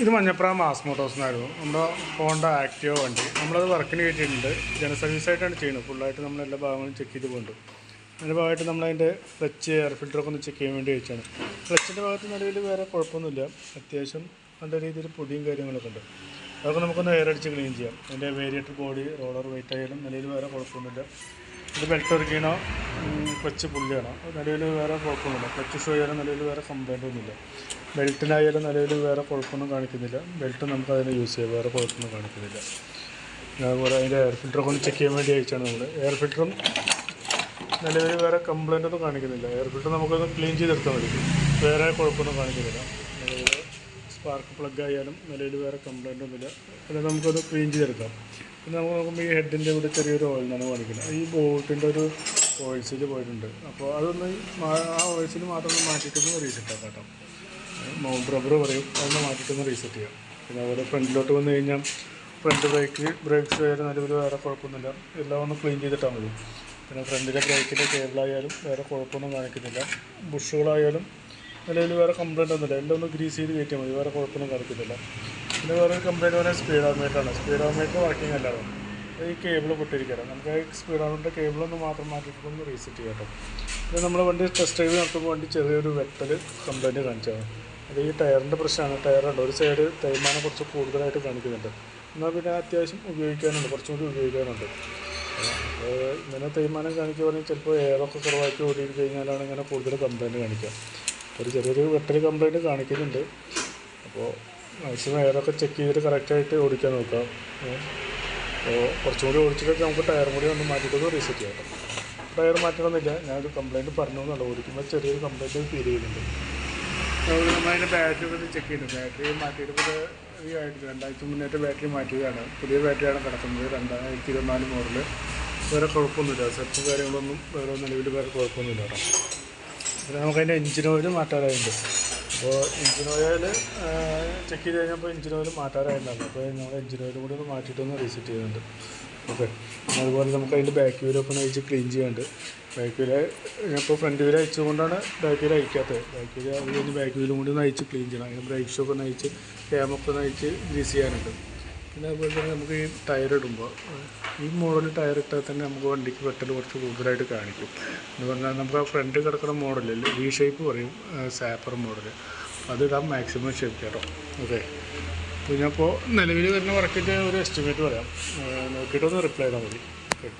ഇത് മഞ്ഞപ്ര മാസ് മോട്ടോഴ്സിനായിരുന്നു നമ്മുടെ Honda Activa വണ്ടി. നമ്മളത് വർക്കിന് കയറ്റിയിട്ടുണ്ട്. ജനസർവീസായിട്ടാണ് ചെയ്യുന്നത്. ഫുള്ളായിട്ട് നമ്മളെല്ലാ ഭാഗങ്ങളും ചെക്ക് ചെയ്ത് പോകുന്നുണ്ട്. അതിൻ്റെ ഭാഗമായിട്ട് നമ്മളതിൻ്റെ ക്ലച്ച് എയർ ഫിൽറ്ററൊക്കെ ഒന്ന് ചെക്ക് ചെയ്യാൻ വേണ്ടി വെച്ചാണ്. ക്ലച്ചിൻ്റെ ഭാഗത്ത് നിലവിൽ വേറെ കുഴപ്പമൊന്നുമില്ല. അത്യാവശ്യം നല്ല രീതിയിൽ പൊടിയും കാര്യങ്ങളൊക്കെ ഉണ്ട്. അതൊക്കെ നമുക്കൊന്ന് എയർ അടിച്ച് ക്ലീൻ ചെയ്യാം. അതിൻ്റെ വേരിയേറ്റർ ബോഡി റോളർ വെയിറ്റ് ആയാലും നിലവിൽ വേറെ കുഴപ്പമൊന്നുമില്ല. ഇത് ബെൽറ്റ് ഇറക്കിയാണോ ക്ലച്ച് പുള്ളിയാണോ നിലവിൽ വേറെ കുഴപ്പമൊന്നുമില്ല. ക്ലച്ച് ഷൂ ആയാലും നിലവിൽ വേറെ കംപ്ലൈൻ്റ് ഒന്നുമില്ല. ബെൽറ്റിനായാലും നിലവിൽ വേറെ കുഴപ്പമൊന്നും കാണിക്കുന്നില്ല. ബെൽറ്റ് നമുക്ക് അതിന് യൂസ് ചെയ്യാം, വേറെ കുഴപ്പമൊന്നും കാണിക്കുന്നില്ല. അതുപോലെ അതിൻ്റെ എയർ ഫിൽറ്ററൊക്കെ ഒന്ന് ചെക്ക് ചെയ്യാൻ വേണ്ടി അയച്ചാണ് നമ്മൾ. എയർ ഫിൽറ്ററും നിലവിൽ വേറെ കംപ്ലൈൻ്റ് ഒന്നും കാണിക്കുന്നില്ല. എയർ ഫിൽറ്റർ നമുക്കൊന്ന് ക്ലീൻ ചെയ്തെടുത്താൽ മതി, വേറെ കുഴപ്പമൊന്നും കാണിക്കുന്നില്ല. നിലവിൽ സ്പാർക്ക് പ്ലഗ് ആയാലും നിലവിൽ വേറെ കംപ്ലൈൻ്റ് ഒന്നുമില്ല. പിന്നെ നമുക്കൊന്ന് ക്ലീൻ ചെയ്തെടുക്കാം. പിന്നെ നമുക്ക് നോക്കുമ്പോൾ ഈ ഹെഡിൻ്റെ ഇവിടെ ചെറിയൊരു ഓയിൽ നിന്നാണ് കാണിക്കുന്നത്. ഈ ബോട്ടിൻ്റെ ഒരു ഓയിൽ സീല് പോയിട്ടുണ്ട്. അപ്പോൾ അതൊന്ന് ആ ഓയിൽ സീല് മാത്രം ഒന്ന് മാറ്റിയിട്ടൊന്ന് റീസെറ്റ് ആക്കാം കേട്ടോ. മൗണ്ട് റബ്ബർ പറയും, അതൊന്ന് മാറ്റിയിട്ടൊന്ന് റീസെറ്റ് ചെയ്യാം. പിന്നെ അതുപോലെ ഫ്രണ്ടിലോട്ട് വന്നു കഴിഞ്ഞാൽ ഫ്രണ്ട് ബ്രേക്സ് ആയാലും നിലവിൽ വേറെ കുഴപ്പമൊന്നുമില്ല. എല്ലാം ഒന്ന് ക്ലീൻ ചെയ്തിട്ടാൽ മതി. പിന്നെ ഫ്രണ്ടിലെ ബ്രേക്കിൻ്റെ കേബിളായാലും വേറെ കുഴപ്പമൊന്നും കാണിക്കുന്നില്ല. ബുഷുകളായാലും നിലവിൽ വേറെ കംപ്ലൈൻ്റ് ഒന്നുമില്ല. എല്ലാം ഒന്ന് ഗ്രീസ് ചെയ്ത് കയറ്റിയാൽ മതി, വേറെ കുഴപ്പമൊന്നും കാണിക്കുന്നില്ല. പിന്നെ വേറെ കംപ്ലൈൻറ്റ് പറഞ്ഞാൽ സ്പീഡോമീറ്ററാണ്. സ്പീഡോമീറ്റർ വർക്കിംഗ് അല്ലാതെ ഈ കേബിൾ പൊട്ടിയിരിക്കണം. നമുക്ക് സ്പീഡോമീറ്ററിൻ്റെ കേബിളൊന്ന് മാത്രം മാറ്റിയിട്ടൊന്ന് റീസെറ്റ് ചെയ്യാം കേട്ടോ. പിന്നെ നമ്മൾ വണ്ടി ടെസ്റ്റ് ഡ്രൈവ് നടത്തുമ്പോൾ വണ്ടി ചെറിയൊരു വെട്ടൽ കംപ്ലൈൻറ്റ് കാണിച്ചാണ്. അത് ഈ ടയറിൻ്റെ പ്രശ്നമാണ്. ടയറുണ്ട് ഒരു സൈഡ് തേയ്മാനം കുറച്ച് കൂടുതലായിട്ട് കാണിക്കുന്നുണ്ട്. എന്നാൽ പിന്നെ അത്യാവശ്യം ഉപയോഗിക്കാനുണ്ട്, കുറച്ചും കൂടി ഉപയോഗിക്കാനുണ്ട്. ഇങ്ങനെ തേയ്മാനം കാണിക്കുകയാണെങ്കിൽ ചിലപ്പോൾ എയറൊക്കെ കുറവാക്കി ഓടി കഴിഞ്ഞാലാണ് ഇങ്ങനെ കൂടുതൽ കംപ്ലൈൻറ്റ് കാണിക്കുക. ഒരു ചെറിയൊരു വെട്ടൽ കംപ്ലൈൻറ്റ് കാണിക്കുന്നുണ്ട്. അപ്പോൾ മാക്സിമം എയറൊക്കെ ചെക്ക് ചെയ്തിട്ട് കറക്റ്റായിട്ട് ഓടിക്കാൻ നോക്കാം. അപ്പോൾ കുറച്ചും കൂടി ഓടിച്ചിട്ടൊക്കെ നമുക്ക് ടയറും കൂടി ഒന്ന് മാറ്റിയിട്ടൊന്ന് റീസെറ്റ് ചെയ്യാം കേട്ടോ. ടയർ മാറ്റണമെന്നില്ല, ഞാനൊരു കംപ്ലൈൻറ്റ് പറഞ്ഞു എന്നുള്ളൂ. ഓടിക്കുമ്പോൾ ചെറിയൊരു കംപ്ലൈൻറ്റ് ഫീൽ ചെയ്യുന്നുണ്ട്. നമ്മളതിൻ്റെ ബാറ്ററി ഒക്കെ ചെക്ക് ചെയ്യുന്നുണ്ട്. ബാറ്ററി മാറ്റിയിട്ട് ഇപ്പോൾ ഈ 2000 മുന്നേറ്റ ബാറ്ററി മാറ്റിയതാണ്. പുതിയ ബാറ്ററിയാണ് കിടക്കുന്നത്, 2024 മോഡൽ. വേറെ കുഴപ്പമൊന്നുമില്ല. സെറ്റും കാര്യങ്ങളൊന്നും വേറെ നിലവിൽ വേറെ കുഴപ്പമൊന്നുമില്ല കേട്ടോ. പിന്നെ നമുക്കതിൻ്റെ എഞ്ചിൻ ഓയിൽ മാറ്റാറായിട്ടുണ്ട്. അപ്പോൾ എഞ്ചിൻ ഓയിൽ ചെക്ക് ചെയ്ത് കഴിഞ്ഞപ്പോൾ എഞ്ചിൻ ഓയിൽ മാറ്റാറായിട്ടുണ്ടായിരുന്നു. അപ്പോൾ നമ്മൾ എഞ്ചിൻ ഓയിലും കൂടി ഒന്ന് മാറ്റിയിട്ടൊന്ന് റീസെറ്റ് ചെയ്യുന്നുണ്ട്. ഓക്കെ. അതുപോലെ നമുക്ക് അതിൻ്റെ ബാക്ക് വീലൊക്കെ ഒന്ന് അയച്ച് ക്ലീൻ ചെയ്യാനുണ്ട്. ബാക്ക് വീല് ഇപ്പോൾ ഫ്രണ്ട് വീല് അയച്ചുകൊണ്ടാണ് ബാക്ക് വീല് അയക്കാത്തത്. ബാക്ക് വീല് അത് കഴിഞ്ഞ് ബാക്ക് വീലും കൂടി ഒന്ന് അയച്ച് ക്ലീൻ ചെയ്യണം. അതിന് ബ്രേക്ക് ഷോക്ക് ഒന്ന് അയച്ച് ക്യാമൊക്കെ ഒന്ന് അയച്ച് ഗ്രീസ് ചെയ്യാനുണ്ട്. പിന്നെ അതുപോലെ തന്നെ നമുക്ക് ഈ ടയർ ഇടുമ്പോൾ ഈ മോഡൽ ടയർ ഇട്ടാൽ തന്നെ നമുക്ക് വണ്ടിക്ക് വെട്ടൽ കുറച്ച് കൂടുതലായിട്ട് കാണിക്കും. എന്ന് പറഞ്ഞാൽ നമുക്ക് ആ ഫ്രണ്ട് കിടക്കുന്ന മോഡലല്ലേ, വി ഷേപ്പ് പറയും, സാപ്പർ മോഡൽ, അതിടാൻ മാക്സിമം ഷേപ്പ് കേട്ടോ. ഓക്കെ. പിന്നെ അപ്പോൾ നിലവിൽ വരുന്ന വർക്കിൻ്റെ ഒരു എസ്റ്റിമേറ്റ് പറയാം, നോക്കിയിട്ടൊന്ന് റിപ്ലൈ ചെയ്താൽ മതി. ഓക്കെ.